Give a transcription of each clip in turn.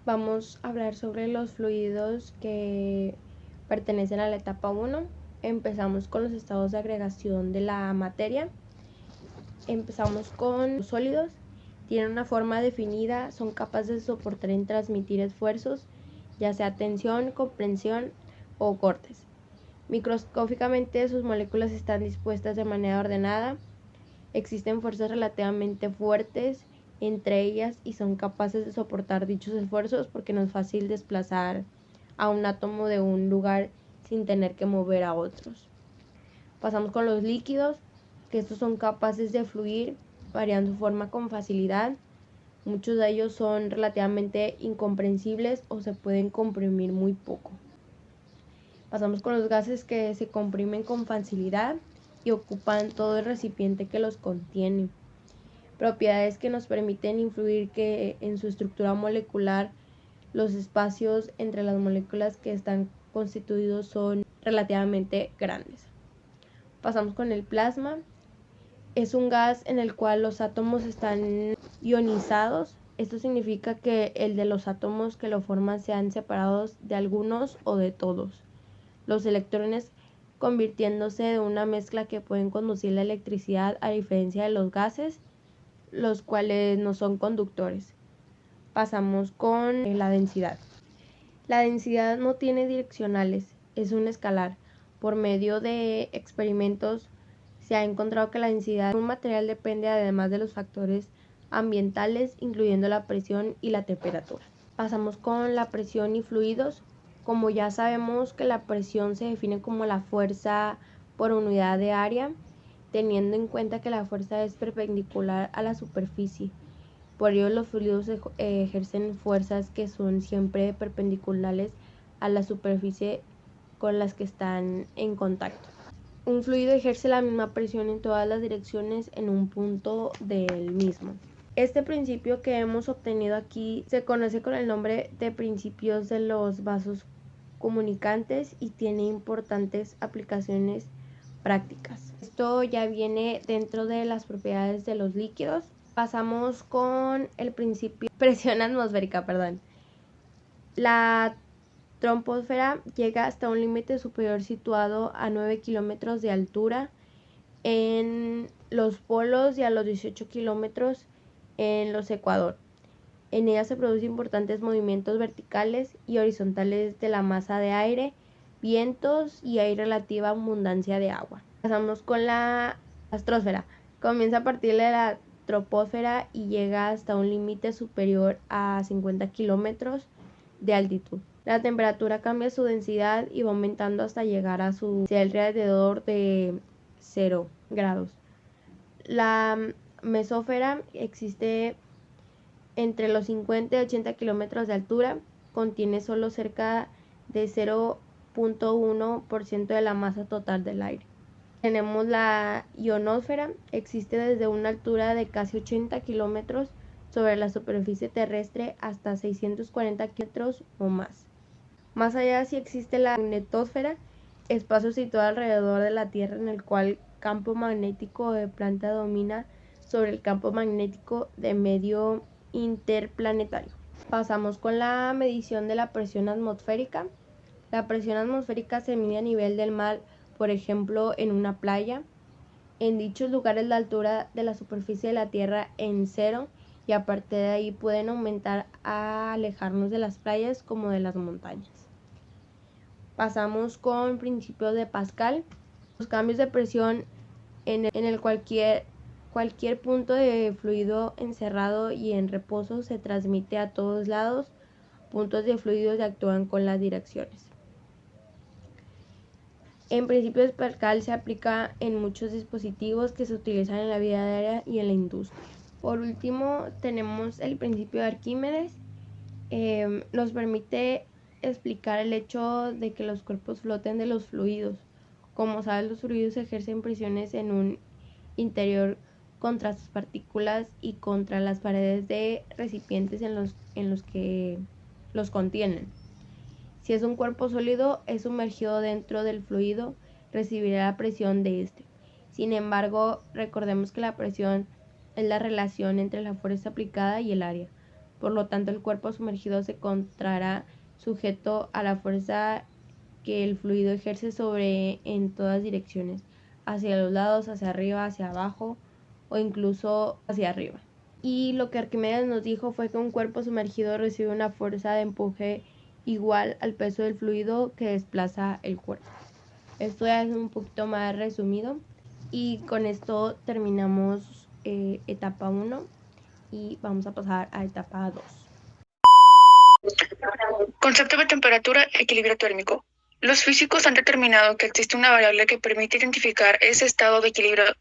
Vamos a hablar sobre los fluidos que pertenecen a la etapa 1. Empezamos con los estados de agregación de la materia. Empezamos con los sólidos. Tienen una forma definida, son capaces de soportar y transmitir esfuerzos, ya sea tensión, comprensión o cortes. Microscópicamente sus moléculas están dispuestas de manera ordenada. Existen fuerzas relativamente fuertes entre ellas y son capaces de soportar dichos esfuerzos porque no es fácil desplazar a un átomo de un lugar sin tener que mover a otros. Pasamos con los líquidos, que estos son capaces de fluir, varían su forma con facilidad. Muchos de ellos son relativamente incomprensibles o se pueden comprimir muy poco. Pasamos con los gases, que se comprimen con facilidad y ocupan todo el recipiente que los contiene. Propiedades que nos permiten influir que en su estructura molecular los espacios entre las moléculas que están constituidos son relativamente grandes. Pasamos con el plasma. Es un gas en el cual los átomos están ionizados. Esto significa que el de los átomos que lo forman sean separados de algunos o de todos. Los electrones convirtiéndose de una mezcla que pueden conducir la electricidad, a diferencia de los gases, los cuales no son conductores. Pasamos con la densidad. La densidad no tiene direccionales, es un escalar. Por medio de experimentos se ha encontrado que la densidad de un material depende además de los factores ambientales, incluyendo la presión y la temperatura. Pasamos con la presión y fluidos. Como ya sabemos que la presión se define como la fuerza por unidad de área, teniendo en cuenta que la fuerza es perpendicular a la superficie. Por ello los fluidos ejercen fuerzas que son siempre perpendiculares a la superficie con las que están en contacto. Un fluido ejerce la misma presión en todas las direcciones en un punto del mismo. Este principio que hemos obtenido aquí se conoce con el nombre de principios de los vasos comunicantes y tiene importantes aplicaciones prácticas. Esto ya viene dentro de las propiedades de los líquidos. Pasamos con el principio presión atmosférica, La troposfera llega hasta un límite superior situado a 9 kilómetros de altura en los polos y a los 18 kilómetros en los ecuador. En ella se producen importantes movimientos verticales y horizontales de la masa de aire, vientos y hay relativa abundancia de agua. Pasamos con la astrósfera. Comienza a partir de la troposfera y llega hasta un límite superior a 50 kilómetros de altitud. La temperatura cambia su densidad y va aumentando hasta llegar a su alrededor de 0 grados. La mesósfera existe entre los 50 y 80 kilómetros de altura, contiene solo cerca de 0.1% de la masa total del aire. Tenemos la ionosfera, existe desde una altura de casi 80 kilómetros sobre la superficie terrestre hasta 640 kilómetros o más. Más allá sí existe la magnetosfera, espacio situado alrededor de la Tierra en el cual el campo magnético de planta domina sobre el campo magnético de medio interplanetario. Pasamos con la medición de la presión atmosférica. La presión atmosférica se mide a nivel del mar, por ejemplo, en una playa. En dichos lugares la altura de la superficie de la Tierra en 0 y a partir de ahí pueden aumentar a alejarnos de las playas como de las montañas. Pasamos con principios de Pascal. Los cambios de presión en el cualquier punto de fluido encerrado y en reposo se transmite a todos lados. Puntos de fluido se actúan con las direcciones. En principio de Pascal se aplica en muchos dispositivos que se utilizan en la vida diaria y en la industria. Por último tenemos el principio de Arquímedes. Nos permite explicar el hecho de que los cuerpos floten de los fluidos. Como sabes, los fluidos ejercen presiones en un interior contra sus partículas y contra las paredes de recipientes en los que los contienen. Si es un cuerpo sólido, es sumergido dentro del fluido, recibirá la presión de este. Sin embargo, recordemos que la presión es la relación entre la fuerza aplicada y el área. Por lo tanto, el cuerpo sumergido se encontrará sujeto a la fuerza que el fluido ejerce sobre en todas direcciones, hacia los lados, hacia arriba, hacia abajo o incluso hacia arriba. Y lo que Arquímedes nos dijo fue que un cuerpo sumergido recibe una fuerza de empuje igual al peso del fluido que desplaza el cuerpo. Esto ya es un poquito más resumido y con esto terminamos etapa 1 y vamos a pasar a etapa 2. Concepto de temperatura, equilibrio térmico. Los físicos han determinado que existe una variable que permite identificar ese estado de equilibrio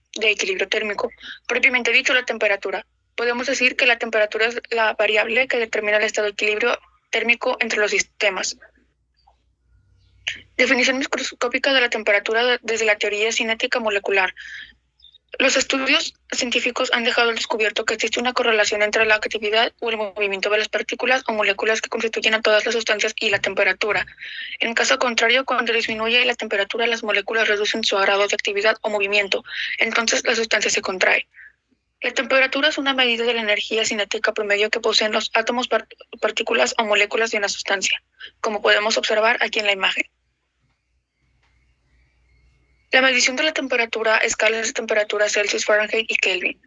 térmico, propiamente dicho la temperatura. Podemos decir que la temperatura es la variable que determina el estado de equilibrio térmico entre los sistemas. Definición microscópica de la temperatura desde la teoría cinética molecular. Los estudios científicos han dejado al descubierto que existe una correlación entre la actividad o el movimiento de las partículas o moléculas que constituyen a todas las sustancias y la temperatura. En caso contrario, cuando disminuye la temperatura, las moléculas reducen su grado de actividad o movimiento, entonces la sustancia se contrae. La temperatura es una medida de la energía cinética promedio que poseen los átomos, partículas o moléculas de una sustancia, como podemos observar aquí en la imagen. La medición de la temperatura, escalas de temperatura Celsius, Fahrenheit y Kelvin.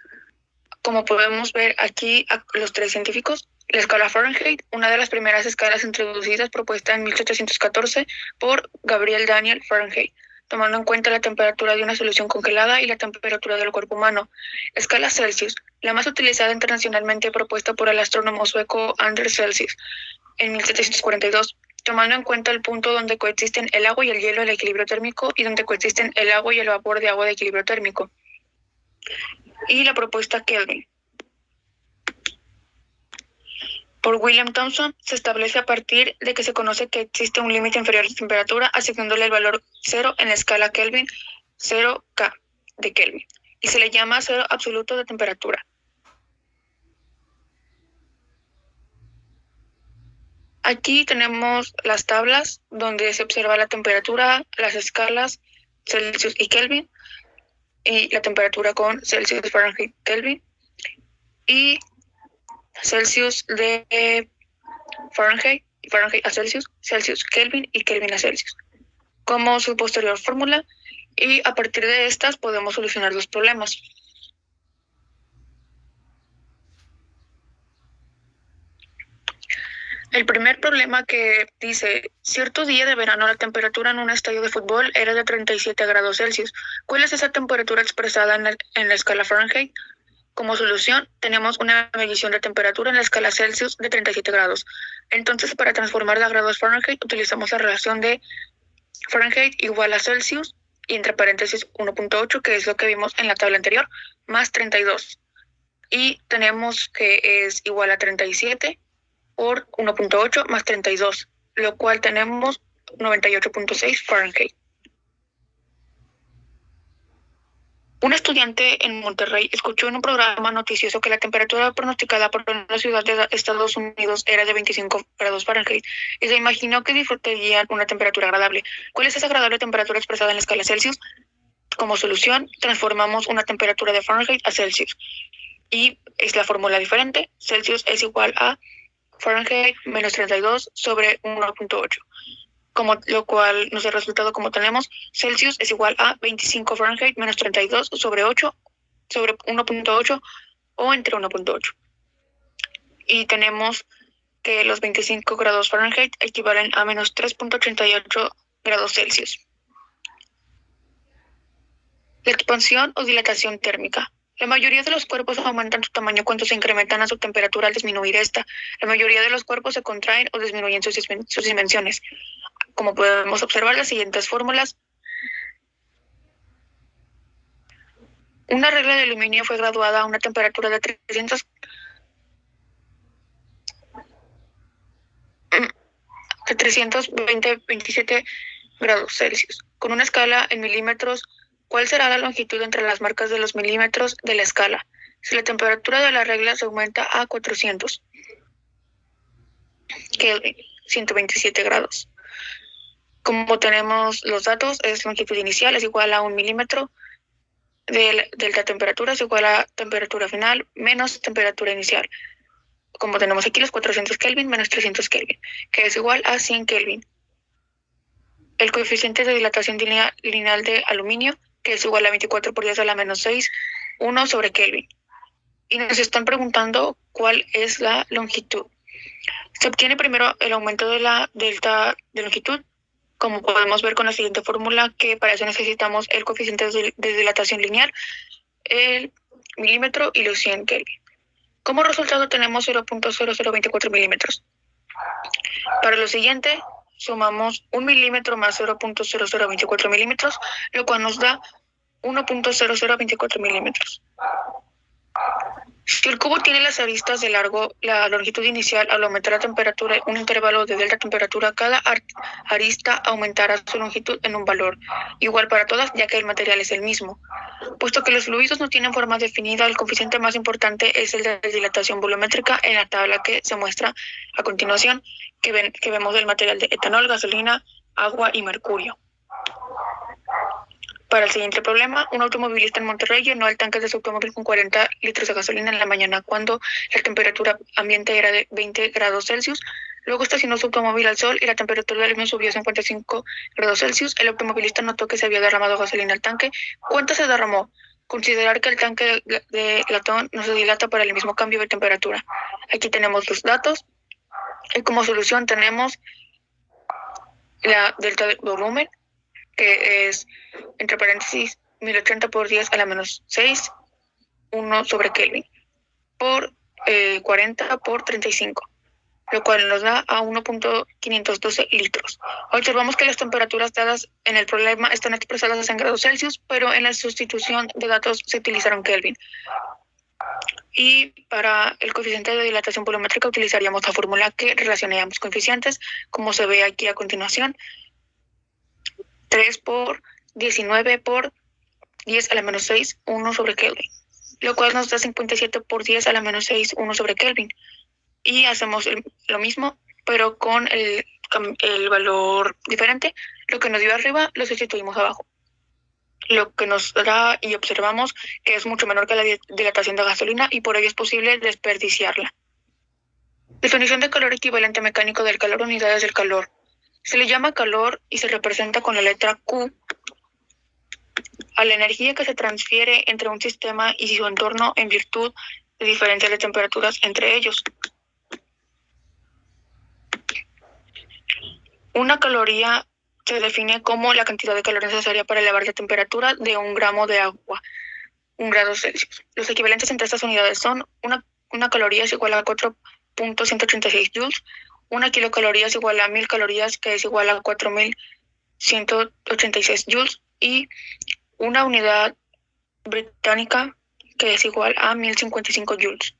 Como podemos ver aquí a los tres científicos, la escala Fahrenheit, una de las primeras escalas introducidas propuesta en 1714 por Gabriel Daniel Fahrenheit, tomando en cuenta la temperatura de una solución congelada y la temperatura del cuerpo humano. Escala Celsius, la más utilizada internacionalmente, propuesta por el astrónomo sueco Anders Celsius en 1742. Tomando en cuenta el punto donde coexisten el agua y el hielo, el equilibrio térmico, y donde coexisten el agua y el vapor de agua de equilibrio térmico. Y la propuesta Kelvin. Por William Thomson, se establece a partir de que se conoce que existe un límite inferior de temperatura, asignándole el valor 0 en la escala Kelvin, 0K de Kelvin, y se le llama cero absoluto de temperatura. Aquí tenemos las tablas donde se observa la temperatura, las escalas Celsius y Kelvin, y la temperatura con Celsius, Fahrenheit, Kelvin, y Celsius de Fahrenheit, Fahrenheit a Celsius, Celsius, Kelvin y Kelvin a Celsius, como su posterior fórmula, y a partir de estas podemos solucionar los problemas. El primer problema que dice, cierto día de verano la temperatura en un estadio de fútbol era de 37 grados Celsius. ¿Cuál es esa temperatura expresada en la escala Fahrenheit? Como solución, tenemos una medición de temperatura en la escala Celsius de 37 grados. Entonces, para transformarla a grados Fahrenheit, utilizamos la relación de Fahrenheit igual a Celsius, y entre paréntesis 1.8, que es lo que vimos en la tabla anterior, más 32. Y tenemos que es igual a 37 por 1.8 más 32, lo cual tenemos 98.6 Fahrenheit. Un estudiante en Monterrey escuchó en un programa noticioso que la temperatura pronosticada por la ciudad de Estados Unidos era de 25 grados Fahrenheit y se imaginó que disfrutarían una temperatura agradable. ¿Cuál es esa agradable temperatura expresada en la escala Celsius? Como solución, transformamos una temperatura de Fahrenheit a Celsius y es la fórmula diferente. Celsius es igual a Fahrenheit menos 32 sobre 1.8, lo cual nos da el resultado como tenemos. Celsius es igual a 25 Fahrenheit menos 32 sobre 8 sobre 1.8 o entre 1.8. Y tenemos que los 25 grados Fahrenheit equivalen a menos 3.88 grados Celsius. La expansión o dilatación térmica. La mayoría de los cuerpos aumentan su tamaño cuando se incrementan a su temperatura al disminuir esta. La mayoría de los cuerpos se contraen o disminuyen sus dimensiones. Como podemos observar las siguientes fórmulas. Una regla de aluminio fue graduada a una temperatura de 327 grados Celsius, con una escala en milímetros. ¿Cuál será la longitud entre las marcas de los milímetros de la escala? Si la temperatura de la regla se aumenta a 400 Kelvin, 127 grados. Como tenemos los datos, es longitud inicial es igual a 1 milímetro, delta temperatura es igual a temperatura final menos temperatura inicial. como tenemos aquí los 400 Kelvin menos 300 Kelvin, que es igual a 100 Kelvin. El coeficiente de dilatación lineal de aluminio, que es igual a 24 por 10 a la menos 6, 1 sobre Kelvin. Y nos están preguntando cuál es la longitud. Se obtiene primero el aumento de la delta de longitud, como podemos ver con la siguiente fórmula, que para eso necesitamos el coeficiente de dilatación lineal, el milímetro y los 100 Kelvin. Como resultado tenemos 0.0024 milímetros. Para lo siguiente, sumamos 1 milímetro más 0.0024 milímetros, lo cual nos da 1.0024 milímetros. Si el cubo tiene las aristas de largo, la longitud inicial, al aumentar la temperatura en un intervalo de delta temperatura, cada arista aumentará su longitud en un valor igual para todas, ya que el material es el mismo. Puesto que los fluidos no tienen forma definida, el coeficiente más importante es el de dilatación volumétrica en la tabla que se muestra a continuación, que vemos del material de etanol, gasolina, agua y mercurio. Para el siguiente problema, un automovilista en Monterrey llenó el tanque de su automóvil con 40 litros de gasolina en la mañana cuando la temperatura ambiente era de 20 grados Celsius. Luego estacionó su automóvil al sol y la temperatura del mismo subió a 55 grados Celsius. El automovilista notó que se había derramado gasolina al tanque. ¿Cuánto se derramó? Considerar que el tanque de latón no se dilata por el mismo cambio de temperatura. Aquí tenemos los datos. Y como solución tenemos la delta de volumen, que es, entre paréntesis, 1080 por 10 a la menos 6, 1 sobre Kelvin, por 40 por 35, lo cual nos da a 1.512 litros. Observamos que las temperaturas dadas en el problema están expresadas en grados Celsius, pero en la sustitución de datos se utilizaron Kelvin. Y para el coeficiente de dilatación volumétrica utilizaríamos la fórmula que relaciona ambos coeficientes, como se ve aquí a continuación. 3 por 19 por 10 a la menos 6, 1 sobre Kelvin, lo cual nos da 57 por 10 a la menos 6, 1 sobre Kelvin. Y hacemos lo mismo, pero con el valor diferente. Lo que nos dio arriba lo sustituimos abajo. Lo que nos da y observamos que es mucho menor que la dilatación de gasolina y por ello es posible desperdiciarla. Definición de calor equivalente mecánico del calor, unidades del calor. Se le llama calor y se representa con la letra Q a la energía que se transfiere entre un sistema y su entorno en virtud de diferencias de temperaturas entre ellos. Una caloría se define como la cantidad de calor necesaria para elevar la temperatura de 1 gramo de agua, 1 grado Celsius. Los equivalentes entre estas unidades son una caloría es igual a 4.186 joules, una kilocaloría es igual a 1000 calorías, que es igual a 4186 joules, y una unidad británica, que es igual a 1055 joules.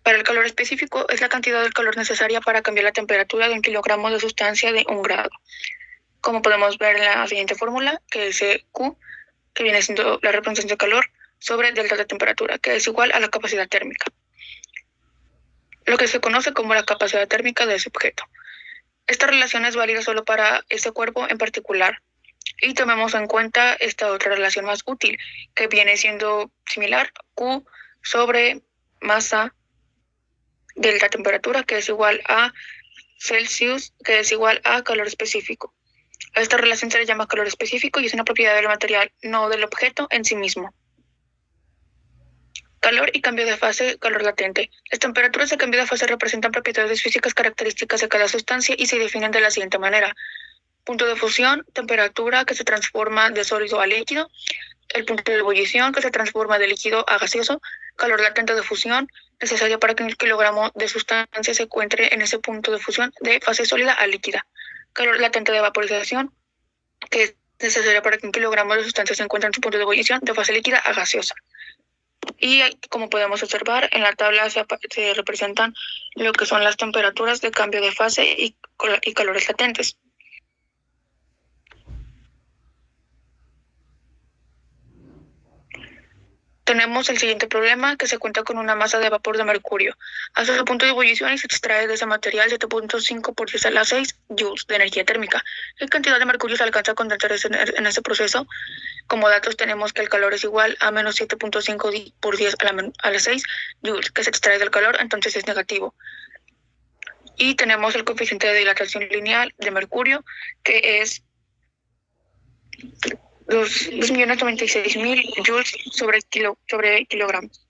Para el calor específico, es la cantidad del calor necesaria para cambiar la temperatura de 1 kilogramo de sustancia de 1 grado. Como podemos ver en la siguiente fórmula, que es Q, que viene siendo la representación de calor, sobre delta de temperatura, que es igual a la capacidad térmica, lo que se conoce como la capacidad térmica de ese objeto. Esta relación es válida solo para ese cuerpo en particular, y tomemos en cuenta esta otra relación más útil, que viene siendo similar, Q sobre masa delta temperatura, que es igual a Celsius, que es igual a calor específico. A esta relación se le llama calor específico y es una propiedad del material, no del objeto en sí mismo. Calor y cambio de fase, calor latente. Las temperaturas de cambio de fase representan propiedades físicas características de cada sustancia y se definen de la siguiente manera. Punto de fusión, temperatura que se transforma de sólido a líquido. El punto de ebullición, que se transforma de líquido a gaseoso. Calor latente de fusión, necesario para que 1 kilogramo de sustancia se encuentre en ese punto de fusión de fase sólida a líquida. Calor latente de vaporización, que es necesario para que 1 kilogramo de sustancia se encuentre en su punto de ebullición de fase líquida a gaseosa. Y como podemos observar, en la tabla se representan lo que son las temperaturas de cambio de fase y calores latentes. Tenemos el siguiente problema, que se cuenta con una masa de vapor de mercurio. Hasta su punto de ebullición y se extrae de ese material 7.5 por 10 a la 6 joules de energía térmica. ¿Qué cantidad de mercurio se alcanza a condensar en ese proceso? Como datos tenemos que el calor es igual a menos 7.5 por 10 a la 6 joules, que se extrae del calor, entonces es negativo. Y tenemos el coeficiente de dilatación lineal de mercurio, que es 2.096.000 joules sobre kilogramos,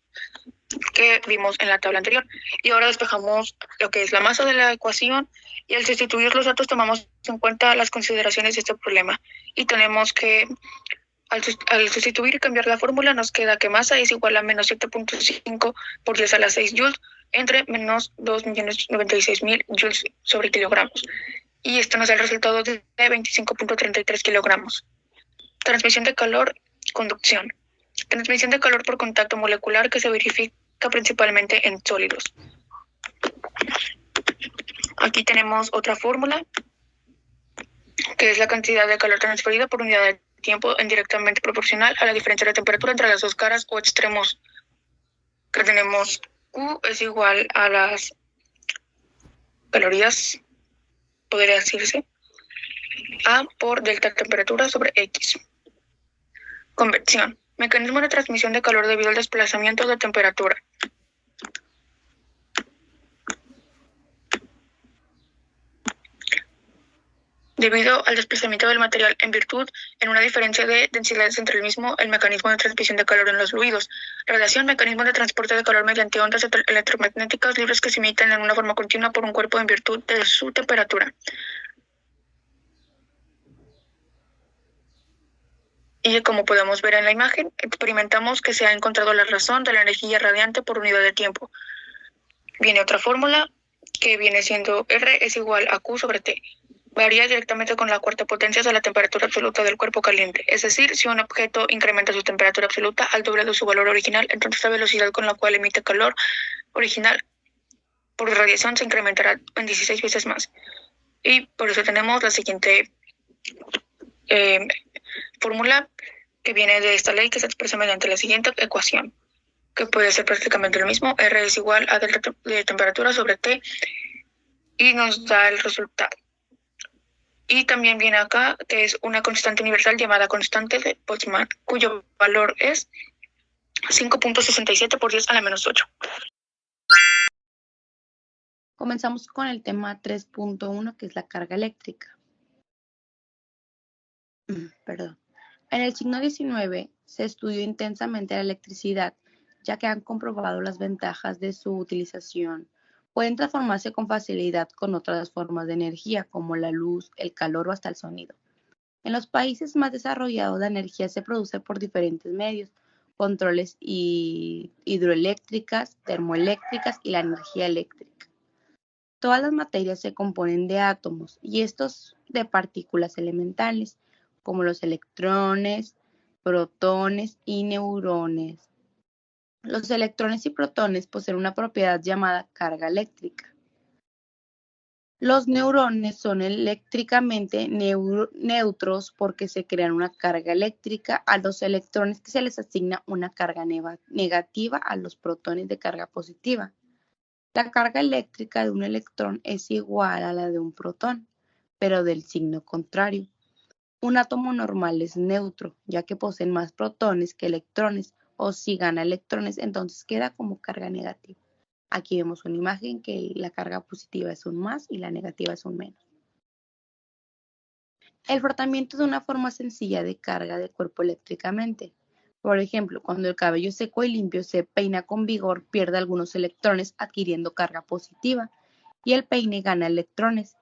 que vimos en la tabla anterior. Y ahora despejamos lo que es la masa de la ecuación, y al sustituir los datos tomamos en cuenta las consideraciones de este problema. Y tenemos que al sustituir y cambiar la fórmula, nos queda que masa es igual a menos 7.5 por 10 a la 6 joules entre menos 2.096.000 joules sobre kilogramos. Y esto nos da el resultado de 25.33 kilogramos. Transmisión de calor, conducción. Transmisión de calor por contacto molecular, que se verifica principalmente en sólidos. Aquí tenemos otra fórmula, que es la cantidad de calor transferida por unidad de tiempo indirectamente proporcional a la diferencia de temperatura entre las dos caras o extremos, que tenemos Q es igual a las calorías, podría decirse, A por delta temperatura sobre X. Convección. Mecanismo de transmisión de calor debido al desplazamiento de temperatura. Debido al desplazamiento del material en virtud en una diferencia de densidades entre el mismo, el mecanismo de transmisión de calor en los fluidos. Radiación, mecanismo de transporte de calor mediante ondas electromagnéticas libres que se emiten en una forma continua por un cuerpo en virtud de su temperatura. Y como podemos ver en la imagen, experimentamos que se ha encontrado la razón de la energía radiante por unidad de tiempo. Viene otra fórmula que viene siendo R es igual a Q sobre T. Varía directamente con la cuarta potencia de la temperatura absoluta del cuerpo caliente. Es decir, si un objeto incrementa su temperatura absoluta al doble de su valor original, entonces la velocidad con la cual emite calor original por radiación se incrementará en 16 veces más. Y por eso tenemos la siguiente fórmula, que viene de esta ley, que se expresa mediante la siguiente ecuación, que puede ser prácticamente lo mismo. R es igual a delta de temperatura sobre T, y nos da el resultado. Y también viene acá que es una constante universal llamada constante de Boltzmann, cuyo valor es 5.67 por 10 a la menos 8. Comenzamos con el tema 3.1, que es la carga eléctrica. Perdón. En el siglo XIX se estudió intensamente la electricidad, ya que han comprobado las ventajas de su utilización. Pueden transformarse con facilidad con otras formas de energía, como la luz, el calor o hasta el sonido. En los países más desarrollados, la energía se produce por diferentes medios: controles hidroeléctricas, termoeléctricas y la energía eléctrica. Todas las materias se componen de átomos y estos de partículas elementales, como los electrones, protones y neutrones. Los electrones y protones poseen una propiedad llamada carga eléctrica. Los neutrones son eléctricamente neutros porque se crean una carga eléctrica a los electrones, que se les asigna una carga negativa a los protones de carga positiva. La carga eléctrica de un electrón es igual a la de un protón, pero del signo contrario. Un átomo normal es neutro, ya que poseen más protones que electrones, o si gana electrones, entonces queda como carga negativa. Aquí vemos una imagen que la carga positiva es un más y la negativa es un menos. El frotamiento es una forma sencilla de carga de cuerpo eléctricamente. Por ejemplo, cuando el cabello seco y limpio se peina con vigor, pierde algunos electrones adquiriendo carga positiva, y el peine gana electrones,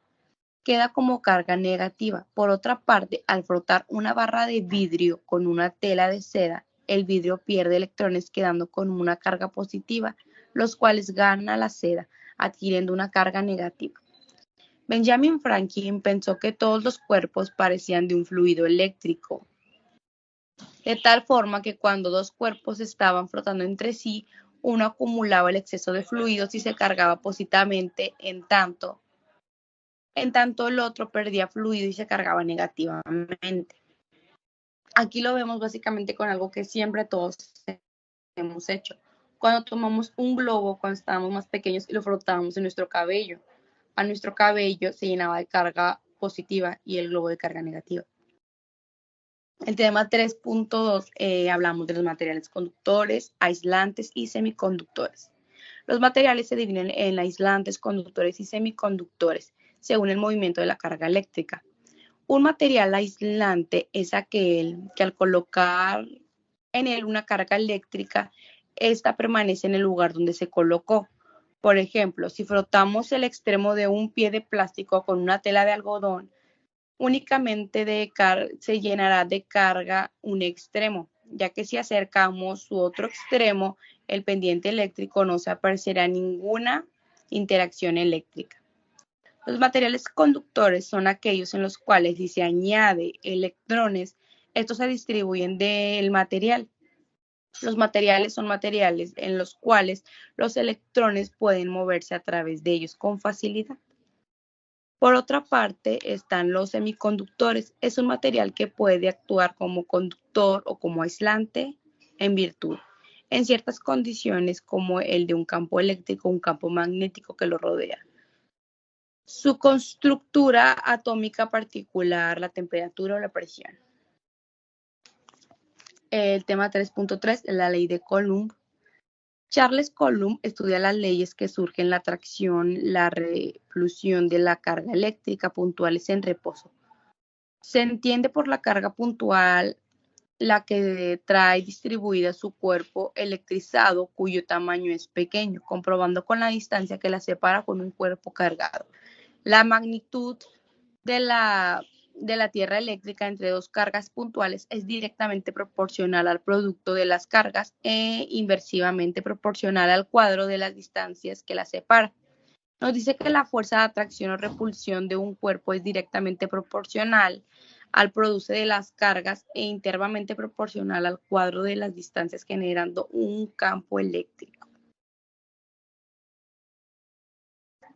queda como carga negativa. Por otra parte, al frotar una barra de vidrio con una tela de seda, el vidrio pierde electrones quedando con una carga positiva, los cuales gana la seda, adquiriendo una carga negativa. Benjamin Franklin pensó que todos los cuerpos parecían de un fluido eléctrico, de tal forma que cuando dos cuerpos estaban frotando entre sí, uno acumulaba el exceso de fluidos y se cargaba positivamente, en tanto el otro perdía fluido y se cargaba negativamente. Aquí lo vemos básicamente con algo que siempre todos hemos hecho. Cuando tomamos un globo cuando estábamos más pequeños y lo frotábamos en nuestro cabello, a nuestro cabello se llenaba de carga positiva y el globo de carga negativa. El tema 3.2 hablamos de los materiales conductores, aislantes y semiconductores. Los materiales se dividen en aislantes, conductores y semiconductores, según el movimiento de la carga eléctrica. Un material aislante es aquel que al colocar en él una carga eléctrica, esta permanece en el lugar donde se colocó. Por ejemplo, si frotamos el extremo de un pie de plástico con una tela de algodón, únicamente se llenará de carga un extremo, ya que si acercamos su otro extremo, el pendiente eléctrico no se apreciará ninguna interacción eléctrica. Los materiales conductores son aquellos en los cuales si se añade electrones, estos se distribuyen del material. Los materiales son materiales en los cuales los electrones pueden moverse a través de ellos con facilidad. Por otra parte, están los semiconductores. Es un material que puede actuar como conductor o como aislante en virtud, en ciertas condiciones como el de un campo eléctrico o un campo magnético que lo rodea. Su constructura atómica particular, la temperatura o la presión. El tema 3.3 es la ley de Coulomb. Charles Coulomb estudia las leyes que surgen la atracción, la repulsión de la carga eléctrica puntuales en reposo. Se entiende por la carga puntual la que trae distribuida su cuerpo electrizado cuyo tamaño es pequeño, comprobando con la distancia que la separa con un cuerpo cargado. La magnitud de la tierra eléctrica entre dos cargas puntuales es directamente proporcional al producto de las cargas e inversamente proporcional al cuadro de las distancias que las separa. Nos dice que la fuerza de atracción o repulsión de un cuerpo es directamente proporcional al producto de las cargas e inversamente proporcional al cuadro de las distancias, generando un campo eléctrico.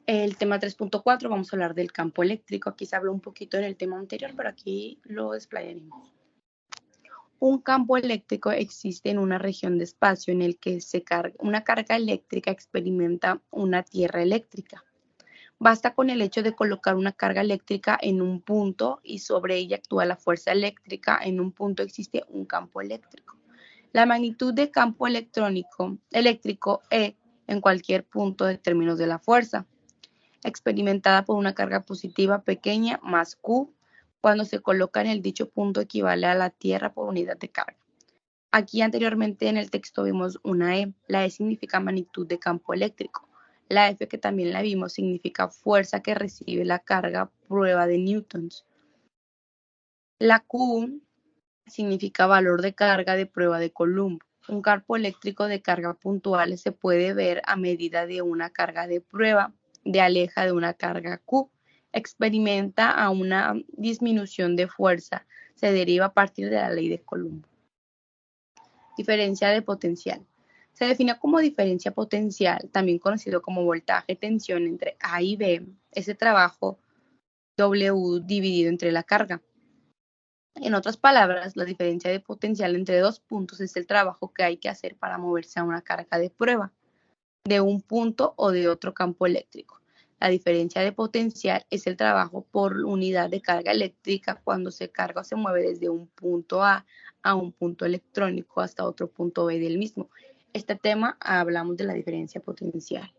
El tema 3.4, vamos a hablar del campo eléctrico. Aquí se habló un poquito en el tema anterior, pero aquí lo desplayaremos. Un campo eléctrico existe en una región de espacio en el que una carga eléctrica experimenta una tierra eléctrica. Basta con el hecho de colocar una carga eléctrica en un punto y sobre ella actúa la fuerza eléctrica. En un punto existe un campo eléctrico. La magnitud de campo eléctrico E en cualquier punto de términos de la fuerza experimentada por una carga positiva pequeña más Q, cuando se coloca en el dicho punto equivale a la tierra por unidad de carga. Aquí anteriormente en el texto vimos una E. La E significa magnitud de campo eléctrico. La F, que también la vimos, significa fuerza que recibe la carga, prueba de newtons. La Q significa valor de carga de prueba de Coulomb. Un campo eléctrico de carga puntual se puede ver a medida de una carga de prueba de aleja de una carga Q. Experimenta a una disminución de fuerza. Se deriva a partir de la ley de Coulomb. Diferencia de potencial. Se define como diferencia potencial, también conocido como voltaje-tensión entre A y B, ese trabajo W dividido entre la carga. En otras palabras, la diferencia de potencial entre dos puntos es el trabajo que hay que hacer para moverse a una carga de prueba, de un punto o de otro campo eléctrico. La diferencia de potencial es el trabajo por unidad de carga eléctrica cuando se carga o se mueve desde un punto A un punto electrónico hasta otro punto B del mismo. Este tema hablamos de la diferencia potencial.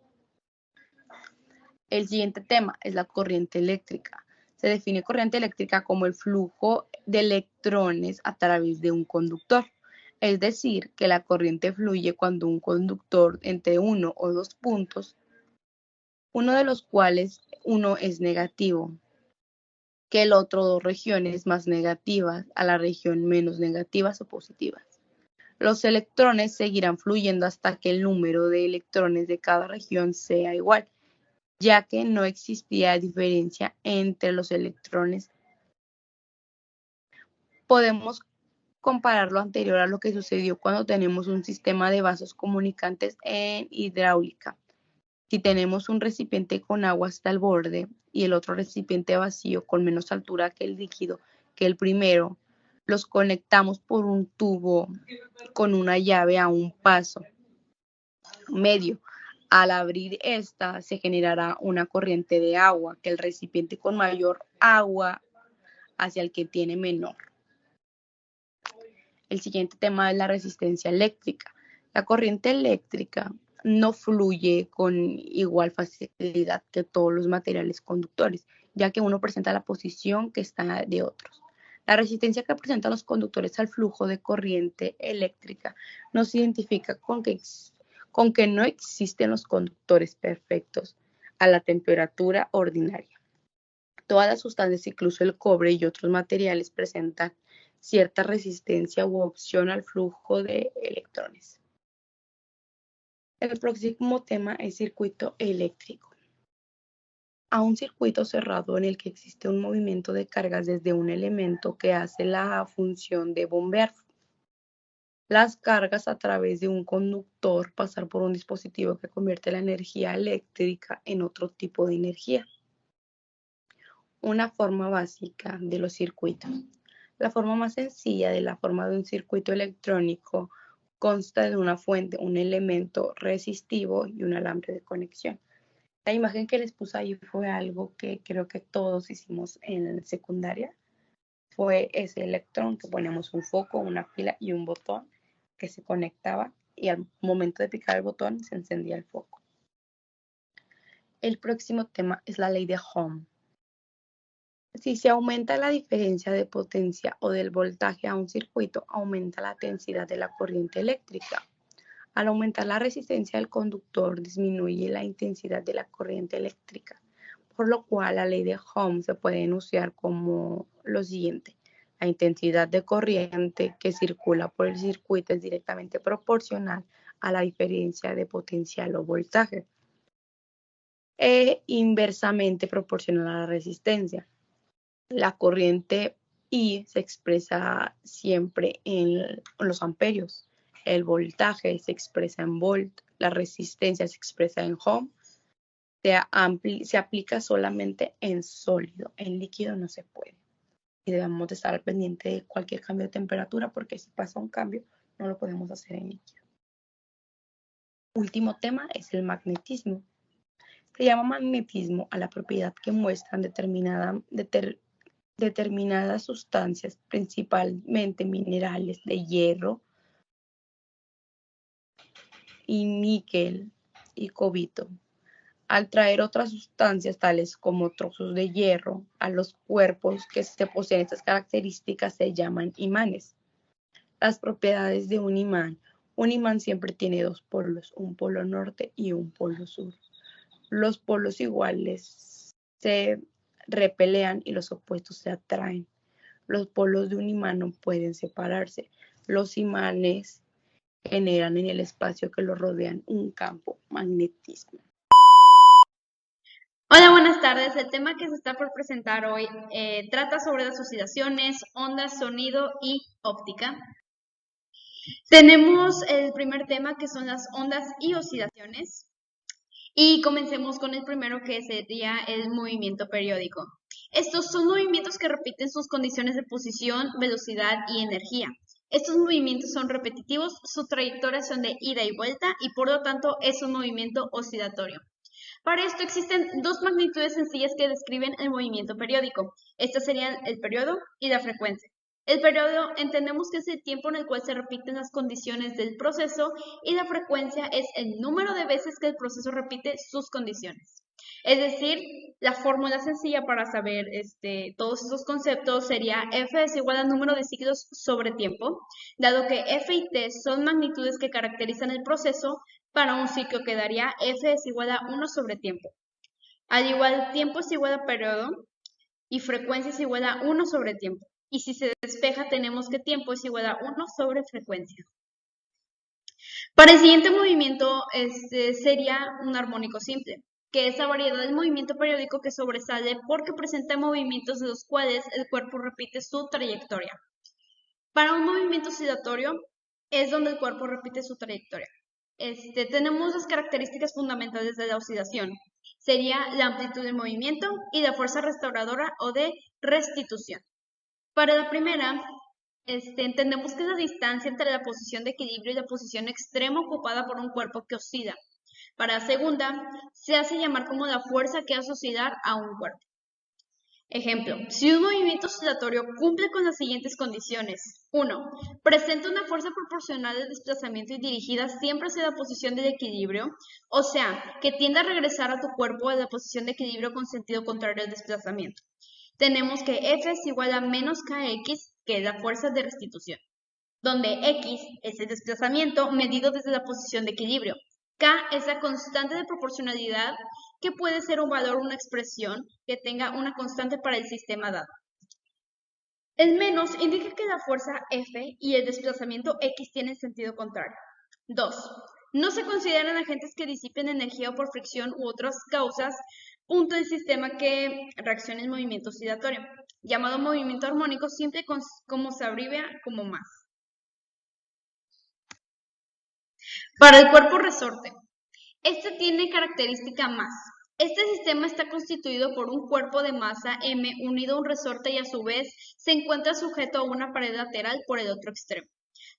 El siguiente tema es la corriente eléctrica. Se define corriente eléctrica como el flujo de electrones a través de un conductor. Es decir, que la corriente fluye cuando un conductor entre uno o dos puntos, uno de los cuales uno es negativo, que el otro dos regiones más negativas a la región menos negativas o positivas. Los electrones seguirán fluyendo hasta que el número de electrones de cada región sea igual, ya que no existía diferencia entre los electrones. Podemos comparar lo anterior a lo que sucedió cuando tenemos un sistema de vasos comunicantes en hidráulica. Si tenemos un recipiente con agua hasta el borde y el otro recipiente vacío con menos altura que el líquido que el primero, los conectamos por un tubo con una llave a un paso medio. Al abrir esta, se generará una corriente de agua que el recipiente con mayor agua hacia el que tiene menor. El siguiente tema es la resistencia eléctrica. La corriente eléctrica no fluye con igual facilidad que todos los materiales conductores, ya que uno presenta la posición que está de otros. La resistencia que presentan los conductores al flujo de corriente eléctrica no se identifica con que no existen los conductores perfectos a la temperatura ordinaria. Todas las sustancias, incluso el cobre y otros materiales, presentan cierta resistencia u opción al flujo de electrones. El próximo tema es circuito eléctrico. A un circuito cerrado en el que existe un movimiento de cargas desde un elemento que hace la función de bombear las cargas a través de un conductor, pasar por un dispositivo que convierte la energía eléctrica en otro tipo de energía. Una forma básica de los circuitos. La forma más sencilla de la forma de un circuito electrónico consta de una fuente, un elemento resistivo y un alambre de conexión. La imagen que les puse ahí fue algo que creo que todos hicimos en secundaria. Fue ese electrón que poníamos un foco, una pila y un botón que se conectaba y al momento de picar el botón se encendía el foco. El próximo tema es la ley de Ohm. Si se aumenta la diferencia de potencia o del voltaje a un circuito, aumenta la densidad de la corriente eléctrica. Al aumentar la resistencia del conductor, disminuye la intensidad de la corriente eléctrica, por lo cual la ley de Ohm se puede enunciar como lo siguiente. La intensidad de corriente que circula por el circuito es directamente proporcional a la diferencia de potencial o voltaje e inversamente proporcional a la resistencia. La corriente I se expresa siempre en los amperios. El voltaje se expresa en volt, la resistencia se expresa en ohm. Se aplica solamente en sólido, en líquido no se puede. Y debemos de estar al pendiente de cualquier cambio de temperatura porque si pasa un cambio no lo podemos hacer en líquido. Último tema es el magnetismo. Se llama magnetismo a la propiedad que muestran determinadas sustancias, principalmente minerales de hierro y níquel y cobalto, al traer otras sustancias tales como trozos de hierro a los cuerpos que poseen estas características se llaman imanes. Las propiedades de un imán siempre tiene dos polos, un polo norte y un polo sur. Los polos iguales se repelean y los opuestos se atraen. Los polos de un imán no pueden separarse. Los imanes generan en el espacio que los rodean un campo magnetismo. Hola, buenas tardes. El tema que se está por presentar hoy trata sobre las oscilaciones, ondas, sonido y óptica. Tenemos el primer tema que son las ondas y oscilaciones. Y comencemos con el primero que sería el movimiento periódico. Estos son movimientos que repiten sus condiciones de posición, velocidad y energía. Estos movimientos son repetitivos, sus trayectorias son de ida y vuelta y por lo tanto es un movimiento oscilatorio. Para esto existen dos magnitudes sencillas que describen el movimiento periódico. Estas serían el periodo y la frecuencia. El periodo entendemos que es el tiempo en el cual se repiten las condiciones del proceso y la frecuencia es el número de veces que el proceso repite sus condiciones. Es decir, la fórmula sencilla para saber todos estos conceptos sería F es igual al número de ciclos sobre tiempo, dado que F y T son magnitudes que caracterizan el proceso. Para un ciclo quedaría F es igual a 1 sobre tiempo. Al igual, tiempo es igual a periodo y frecuencia es igual a 1 sobre tiempo. Y si se despeja, tenemos que tiempo es igual a 1 sobre frecuencia. Para el siguiente movimiento sería un armónico simple, que es la variedad del movimiento periódico que sobresale porque presenta movimientos de los cuales el cuerpo repite su trayectoria. Para un movimiento oscilatorio es donde el cuerpo repite su trayectoria. Tenemos las características fundamentales de la oscilación. Sería la amplitud del movimiento y la fuerza restauradora o de restitución. Para la primera, entendemos que es la distancia entre la posición de equilibrio y la posición extrema ocupada por un cuerpo que oscila. Para la segunda, se hace llamar como la fuerza que hace oscilar a un cuerpo. Ejemplo, si un movimiento oscilatorio cumple con las siguientes condiciones. 1. Presenta una fuerza proporcional al desplazamiento y dirigida siempre hacia la posición del equilibrio, o sea, que tiende a regresar a tu cuerpo a la posición de equilibrio con sentido contrario al desplazamiento. Tenemos que F es igual a menos Kx, que es la fuerza de restitución, donde X es el desplazamiento medido desde la posición de equilibrio. K es la constante de proporcionalidad, que puede ser un valor o una expresión que tenga una constante para el sistema dado. El menos indica que la fuerza F y el desplazamiento X tienen sentido contrario. 2. No se consideran agentes que disipen energía o por fricción u otras causas, punto del sistema que reacciona en movimiento oscilatorio, llamado movimiento armónico, simple como se abrevia como más. Para el cuerpo resorte, este tiene característica más. Este sistema está constituido por un cuerpo de masa M unido a un resorte y a su vez se encuentra sujeto a una pared lateral por el otro extremo.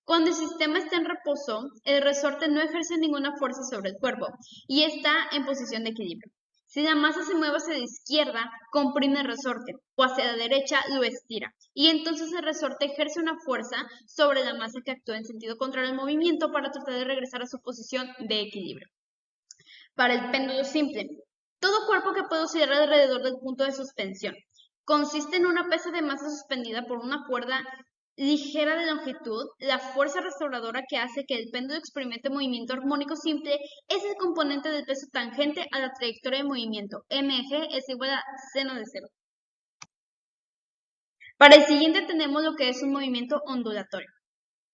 Cuando el sistema está en reposo, el resorte no ejerce ninguna fuerza sobre el cuerpo y está en posición de equilibrio. Si la masa se mueve hacia la izquierda, comprime el resorte, o hacia la derecha lo estira, y entonces el resorte ejerce una fuerza sobre la masa que actúa en sentido contrario al movimiento para tratar de regresar a su posición de equilibrio. Para el péndulo simple, todo cuerpo que puede oscilar alrededor del punto de suspensión consiste en una pieza de masa suspendida por una cuerda ligera de longitud. La fuerza restauradora que hace que el péndulo experimente movimiento armónico simple es el componente del peso tangente a la trayectoria de movimiento. Mg es igual a seno de cero. Para el siguiente tenemos lo que es un movimiento ondulatorio.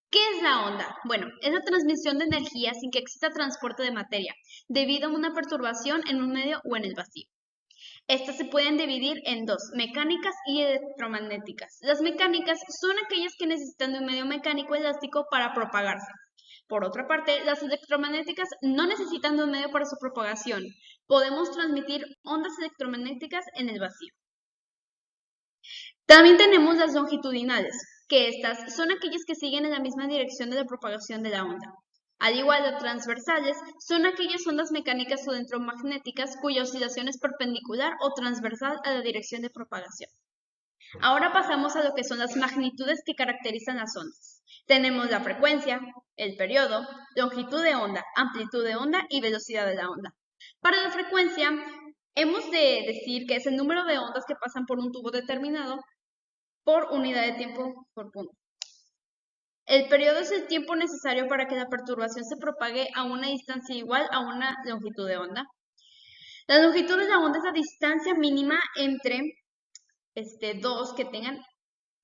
¿Qué es la onda? Bueno, es la transmisión de energía sin que exista transporte de materia, debido a una perturbación en un medio o en el vacío. Estas se pueden dividir en dos, mecánicas y electromagnéticas. Las mecánicas son aquellas que necesitan de un medio mecánico elástico para propagarse. Por otra parte, las electromagnéticas no necesitan de un medio para su propagación. Podemos transmitir ondas electromagnéticas en el vacío. También tenemos las longitudinales, que estas son aquellas que siguen en la misma dirección de la propagación de la onda. Al igual, las transversales son aquellas ondas mecánicas o electromagnéticas cuya oscilación es perpendicular o transversal a la dirección de propagación. Ahora pasamos a lo que son las magnitudes que caracterizan las ondas. Tenemos la frecuencia, el periodo, longitud de onda, amplitud de onda y velocidad de la onda. Para la frecuencia, hemos de decir que es el número de ondas que pasan por un tubo determinado por unidad de tiempo por punto. El periodo es el tiempo necesario para que la perturbación se propague a una distancia igual a una longitud de onda. La longitud de la onda es la distancia mínima entre dos que tengan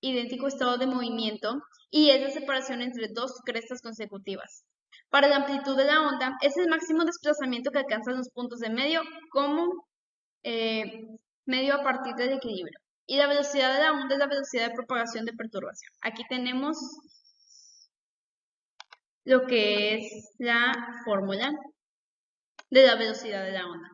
idéntico estado de movimiento y es la separación entre dos crestas consecutivas. Para la amplitud de la onda es el máximo desplazamiento que alcanzan los puntos de medio como medio a partir del equilibrio. Y la velocidad de la onda es la velocidad de propagación de perturbación. Aquí tenemos lo que es la fórmula de la velocidad de la onda.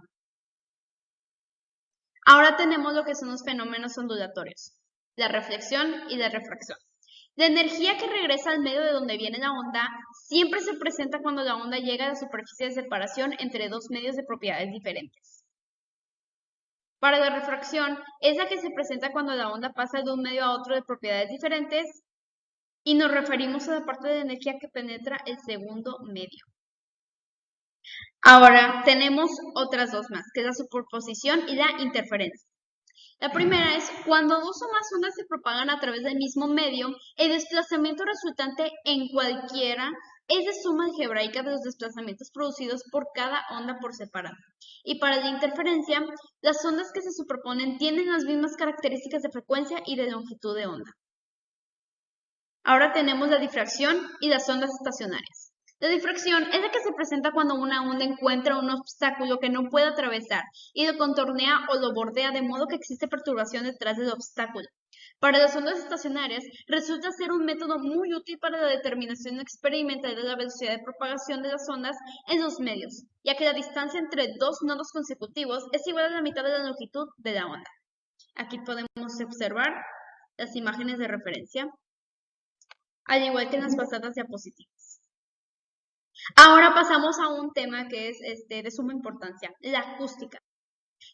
Ahora tenemos lo que son los fenómenos ondulatorios, la reflexión y la refracción. La energía que regresa al medio de donde viene la onda siempre se presenta cuando la onda llega a la superficie de separación entre dos medios de propiedades diferentes. Para la refracción es la que se presenta cuando la onda pasa de un medio a otro de propiedades diferentes y nos referimos a la parte de energía que penetra el segundo medio. Ahora tenemos otras dos más, que es la superposición y la interferencia. La primera es cuando dos o más ondas se propagan a través del mismo medio, el desplazamiento resultante en cualquiera es de suma algebraica de los desplazamientos producidos por cada onda por separado. Y para la interferencia, las ondas que se superponen tienen las mismas características de frecuencia y de longitud de onda. Ahora tenemos la difracción y las ondas estacionarias. La difracción es la que se presenta cuando una onda encuentra un obstáculo que no puede atravesar y lo contornea o lo bordea de modo que existe perturbación detrás del obstáculo. Para las ondas estacionarias resulta ser un método muy útil para la determinación experimental de la velocidad de propagación de las ondas en los medios, ya que la distancia entre dos nodos consecutivos es igual a la mitad de la longitud de la onda. Aquí podemos observar las imágenes de referencia, al igual que en las pasadas diapositivas. Ahora pasamos a un tema que es de suma importancia, la acústica.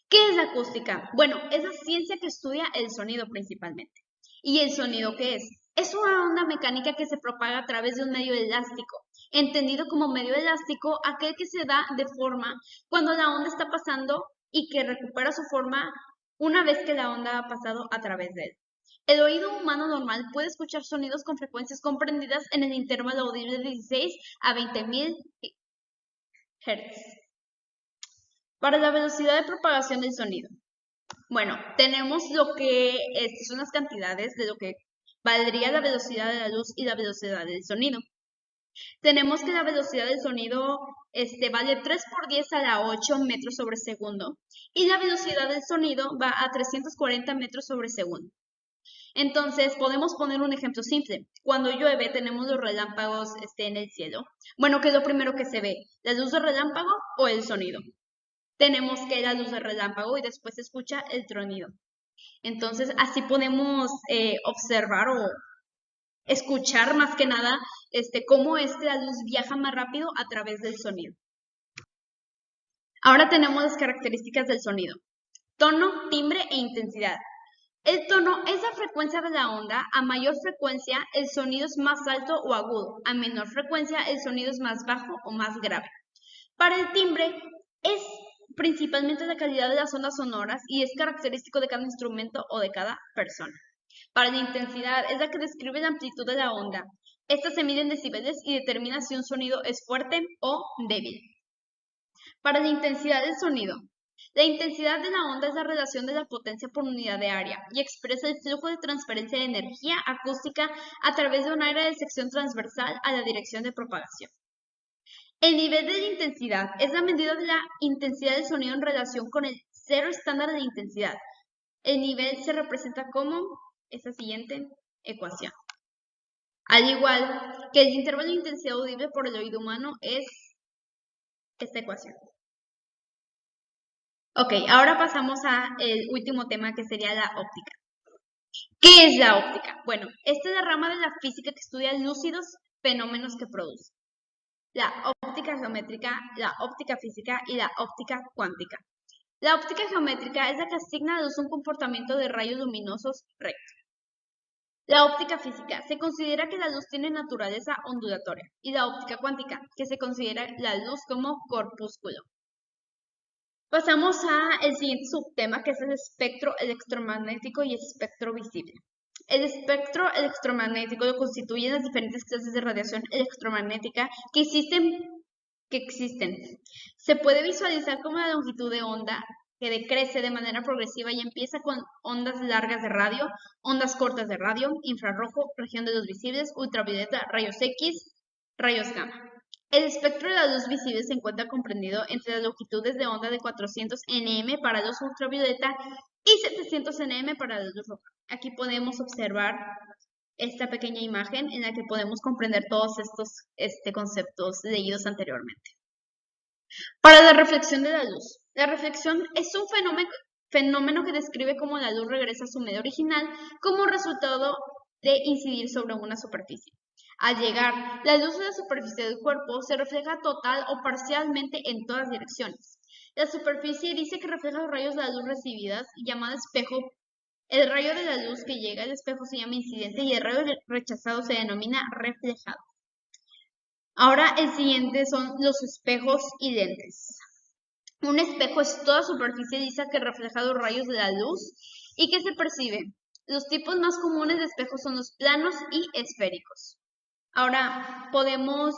¿Qué es la acústica? Bueno, es la ciencia que estudia el sonido principalmente. ¿Y el sonido qué es? Es una onda mecánica que se propaga a través de un medio elástico. Entendido como medio elástico, aquel que se da de forma cuando la onda está pasando y que recupera su forma una vez que la onda ha pasado a través de él. El oído humano normal puede escuchar sonidos con frecuencias comprendidas en el intervalo audible de 16 a 20.000 Hz. Para la velocidad de propagación del sonido. Bueno, tenemos lo que son las cantidades de lo que valdría la velocidad de la luz y la velocidad del sonido. Tenemos que la velocidad del sonido vale 3 por 10 a la 8 metros sobre segundo y la velocidad del sonido va a 340 metros sobre segundo. Entonces, podemos poner un ejemplo simple. Cuando llueve, tenemos los relámpagos en el cielo. Bueno, ¿qué es lo primero que se ve? ¿La luz del relámpago o el sonido? Tenemos que la luz del relámpago y después se escucha el tronido. Entonces, así podemos observar o escuchar más que nada cómo la luz viaja más rápido a través del sonido. Ahora tenemos las características del sonido. Tono, timbre e intensidad. El tono es la frecuencia de la onda. A mayor frecuencia, el sonido es más alto o agudo. A menor frecuencia, el sonido es más bajo o más grave. Para el timbre, es principalmente la calidad de las ondas sonoras y es característico de cada instrumento o de cada persona. Para la intensidad, es la que describe la amplitud de la onda. Esta se mide en decibeles y determina si un sonido es fuerte o débil. Para la intensidad del sonido, la intensidad de la onda es la relación de la potencia por unidad de área y expresa el flujo de transferencia de energía acústica a través de un área de sección transversal a la dirección de propagación. El nivel de la intensidad es la medida de la intensidad del sonido en relación con el cero estándar de intensidad. El nivel se representa como esta siguiente ecuación. Al igual que el intervalo de intensidad audible por el oído humano es esta ecuación. Ok, ahora pasamos al último tema que sería la óptica. ¿Qué es la óptica? Bueno, esta es la rama de la física que estudia lúcidos fenómenos que produce. La óptica geométrica, la óptica física y la óptica cuántica. La óptica geométrica es la que asigna a la luz un comportamiento de rayos luminosos recto. La óptica física se considera que la luz tiene naturaleza ondulatoria y la óptica cuántica, que se considera la luz como corpúsculo. Pasamos al siguiente subtema, que es el espectro electromagnético y espectro visible. El espectro electromagnético lo constituyen las diferentes clases de radiación electromagnética que existen. Se puede visualizar como la longitud de onda que decrece de manera progresiva y empieza con ondas largas de radio, ondas cortas de radio, infrarrojo, región de luz visibles, ultravioleta, rayos X, rayos gamma. El espectro de la luz visible se encuentra comprendido entre las longitudes de onda de 400 nm para luz ultravioleta y 700 nm para la luz roja. Aquí podemos observar esta pequeña imagen en la que podemos comprender todos estos conceptos leídos anteriormente. Para la reflexión de la luz. La reflexión es un fenómeno que describe cómo la luz regresa a su medio original como resultado de incidir sobre una superficie. Al llegar, la luz de la superficie del cuerpo se refleja total o parcialmente en todas direcciones. La superficie dice que refleja los rayos de la luz recibidas, llamada espejo. El rayo de la luz que llega al espejo se llama incidente y el rayo rechazado se denomina reflejado. Ahora el siguiente son los espejos y lentes. Un espejo es toda superficie lisa que refleja los rayos de la luz y que se percibe. Los tipos más comunes de espejos son los planos y esféricos. Ahora podemos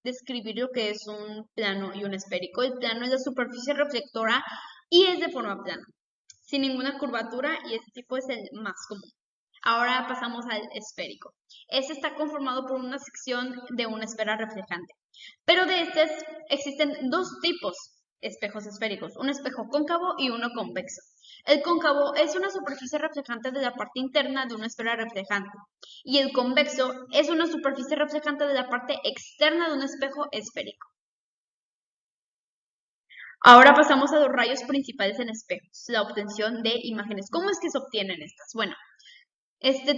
describir lo que es un plano y un esférico. El plano es la superficie reflectora y es de forma plana, sin ninguna curvatura, y este tipo es el más común. Ahora pasamos al esférico. Este está conformado por una sección de una esfera reflejante. Pero de estos existen dos tipos de espejos esféricos, un espejo cóncavo y uno convexo. El cóncavo es una superficie reflejante de la parte interna de una esfera reflejante y el convexo es una superficie reflejante de la parte externa de un espejo esférico. Ahora pasamos a los rayos principales en espejos, la obtención de imágenes. ¿Cómo es que se obtienen estas? Bueno,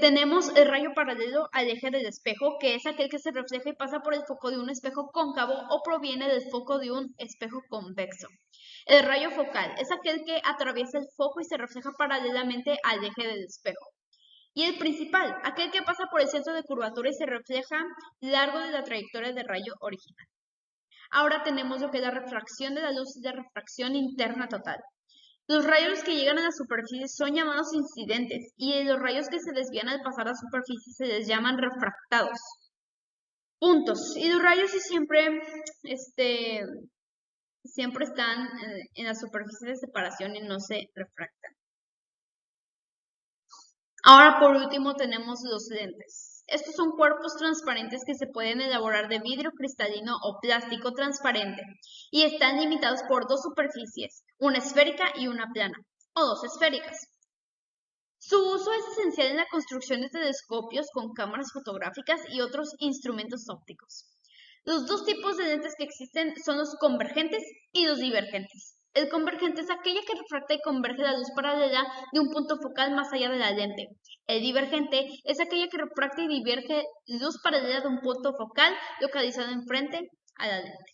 tenemos el rayo paralelo al eje del espejo, que es aquel que se refleja y pasa por el foco de un espejo cóncavo o proviene del foco de un espejo convexo. El rayo focal es aquel que atraviesa el foco y se refleja paralelamente al eje del espejo. Y el principal, aquel que pasa por el centro de curvatura y se refleja largo de la trayectoria del rayo original. Ahora tenemos lo que es la refracción de la luz y la refracción interna total. Los rayos que llegan a la superficie son llamados incidentes y los rayos que se desvían al pasar a la superficie se les llaman refractados. Puntos. Y los rayos siempre están en la superficie de separación y no se refractan. Ahora por último tenemos los lentes. Estos son cuerpos transparentes que se pueden elaborar de vidrio cristalino o plástico transparente y están limitados por dos superficies, una esférica y una plana, o dos esféricas. Su uso es esencial en la construcción de telescopios con cámaras fotográficas y otros instrumentos ópticos. Los dos tipos de lentes que existen son los convergentes y los divergentes. El convergente es aquella que refracta y converge la luz paralela de un punto focal más allá de la lente. El divergente es aquella que refracta y diverge luz paralela de un punto focal localizado enfrente a la lente.